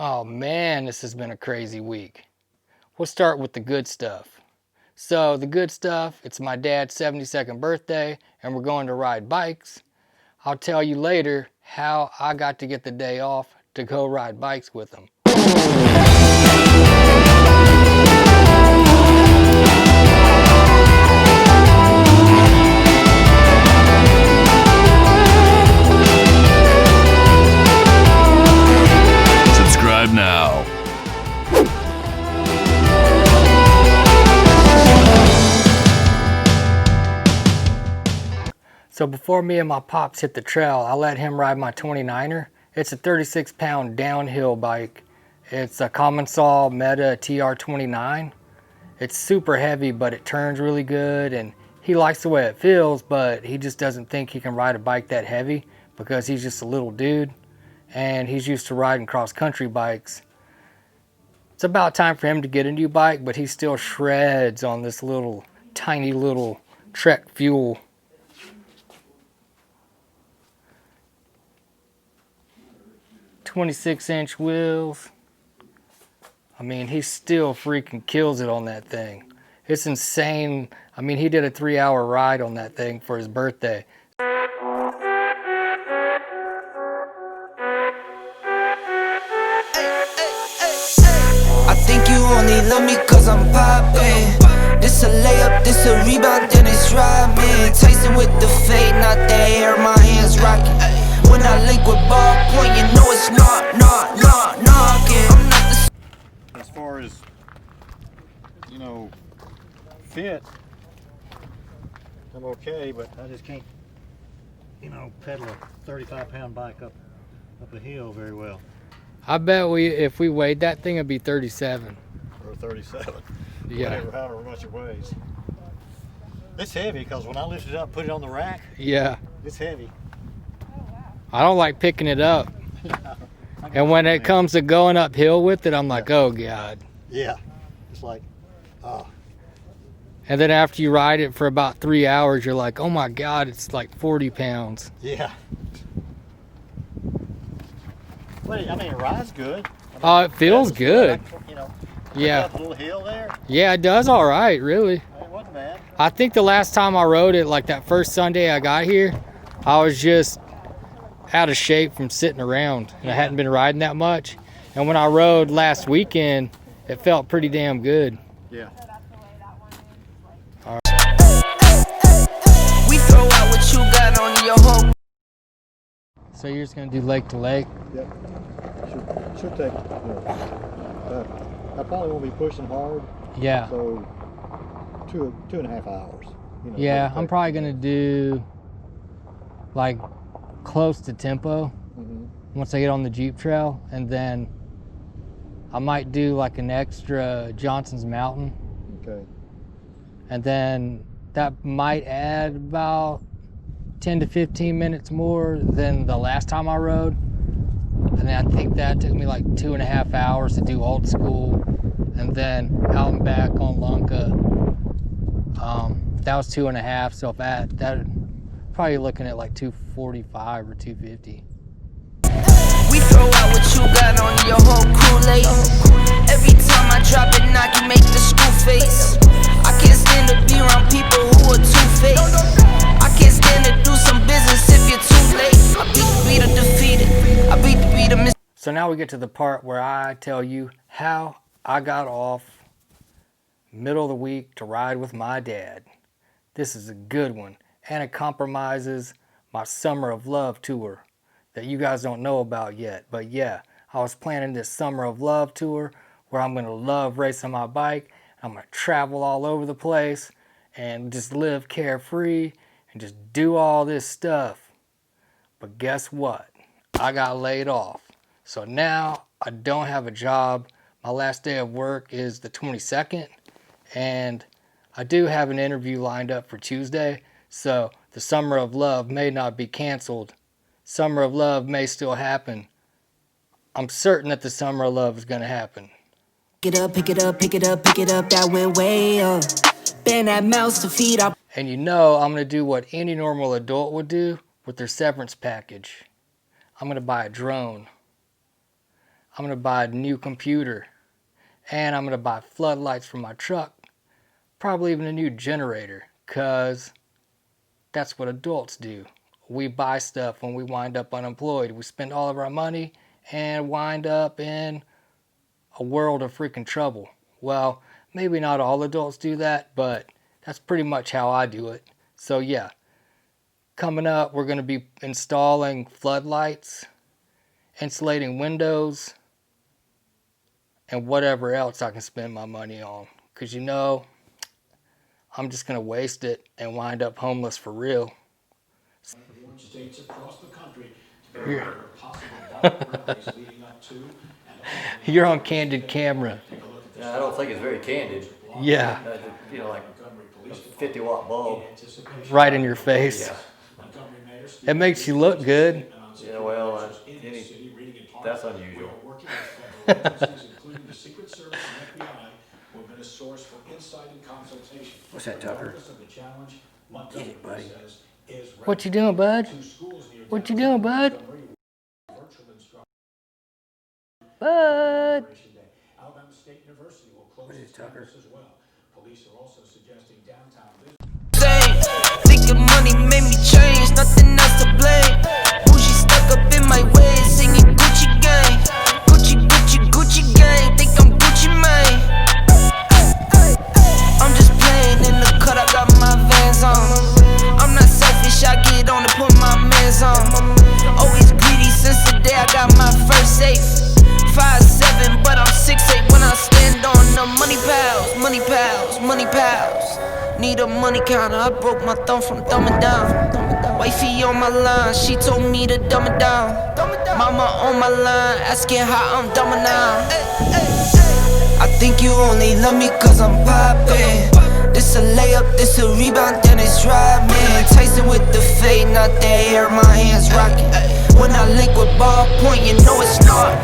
Oh man, this has been a crazy week. We'll start with the good stuff. So the good stuff, it's my dad's 72nd birthday and we're going to ride bikes. I'll tell you later how I got to get the day off to go ride bikes with him. Subscribe now. So before me and my pops hit the trail, I let him ride my 29er. It's a 36-pound downhill bike. It's a Commencal Meta TR29. It's super heavy, but it turns really good, and he likes the way it feels, but he just doesn't think he can ride a bike that heavy because he's just a little dude, and he's used to riding cross-country bikes. It's about time for him to get a new bike, but he still shreds on this little, tiny little Trek Fuel. 26-inch wheels. I mean, he still freaking kills it on that thing. It's insane. I mean, he did a 3-hour ride on that thing for his birthday. I think you only love me cause I'm poppin'. This a layup, this a rebound, then it's robbing. Tyson with the fade, not the hair, my hands rockin'. When I link with ballpoint, you know it's knocking. I'm not the as far as, you know, fit, I'm okay, but I just can't, you know, pedal a 35-pound bike up a hill very well. I bet if we weighed that thing, it'd be 37. Or 37. Yeah. Whatever, however much it weighs. It's heavy because when I lift it up, put it on the rack, Yeah. it's heavy. I don't like picking it up. And when it comes to going uphill with it, I'm like, oh God. Yeah, it's like, oh. And then after you ride it for about 3 hours, you're like, oh my God, it's like 40 pounds. Yeah. But I mean, it rides good. Oh, it feels good. You know, Yeah. up a little hill there. Yeah, it does all right, really. It wasn't bad. I think the last time I rode it, like that first Sunday I got here, I was just out of shape from sitting around, and I hadn't been riding that much. And when I rode last weekend, it felt pretty damn good. Yeah. We throw out what you got on your home. So you're just gonna do lake to lake? Yep. Should take, I probably won't be pushing hard. Yeah. So 2.5 hours. You know, Yeah, I'm probably gonna do like close to tempo once I get on the Jeep trail, and then I might do like an extra Johnson's Mountain, Okay. and then that might add about 10 to 15 minutes more than the last time I rode. And then I think that took me like 2.5 hours to do old school, and then out and back on Lunka. That was 2.5, so if that probably looking at like 245 or 250. We throw out what you got on your whole Kool-Aid. Every time I drop it, knock you make the school face. I can't stand to be around people who are two-faced. I can't stand to do some business if you're too late. I beat the beat or defeated. I beat the beat or miss. So now we get to the part where I tell you how I got off middle of the week to ride with my dad. This is a good one, and it compromises my Summer of Love tour that you guys don't know about yet. But yeah, I was planning this Summer of Love tour where I'm gonna love racing my bike. I'm gonna travel all over the place and just live carefree and just do all this stuff. But guess what? I got laid off. So now I don't have a job. My last day of work is the 22nd, and I do have an interview lined up for Tuesday. So the Summer of Love may not be canceled. Summer of Love may still happen. I'm certain that the Summer of Love is going to happen. Pick it up, pick it up, pick it up, pick it up, that went way up. Bend that mouse to feed up. And you know I'm going to do what any normal adult would do with their severance package. I'm going to buy a drone. I'm going to buy a new computer. And I'm going to buy floodlights for my truck. Probably even a new generator. Because that's what adults do. We buy stuff when we wind up unemployed. We spend all of our money and wind up in a world of freaking trouble. Well, maybe not all adults do that, but that's pretty much how I do it. So yeah, coming up, we're going to be installing floodlights, insulating windows, and whatever else I can spend my money on. Because I'm just going to waste it and wind up homeless for real. States across the country to prepare for possible violent rallies leading up to and You're on candid camera. Yeah, I don't think it's very candid. Yeah, You know, like a 50-watt bulb. right in your face. Yeah. It makes you look good. Yeah, well, that's unusual. working with federal agencies, including the Secret Service and FBI, who have been a source for insight and consultation. What's that, Tucker? Regardless of the challenge, Montgomery buddy. says is What you doing, bud? to schools near What you doing, bud? virtual instruction. Bud. Day. Alabama State University will close its Tucker? campus as well. Police are also suggesting downtown Thinking money made me change, nothing else to blame. Bougie stuck up in my ways, singing Gucci gang. Gucci, Gucci, Gucci gang, think I'm Gucci Mane. I'm just playing in the cut, I got my Vans on. I'm not selfish, I get on and put my mans on. Always greedy since the day I got my first safe. 5'7", but I'm 6'8" when I stand on the money pals, money pals, money pals. Need a money counter, I broke my thumb from thumbing down. Wifey on my line, she told me to dumb it down. Mama on my line, asking how I'm dumbing now. I think you only love me cause I'm poppin'. This a layup, this a rebound, then it's driving. Tyson with the fade, not the hair, my hands rockin'. When I link with ballpoint, you know it's not.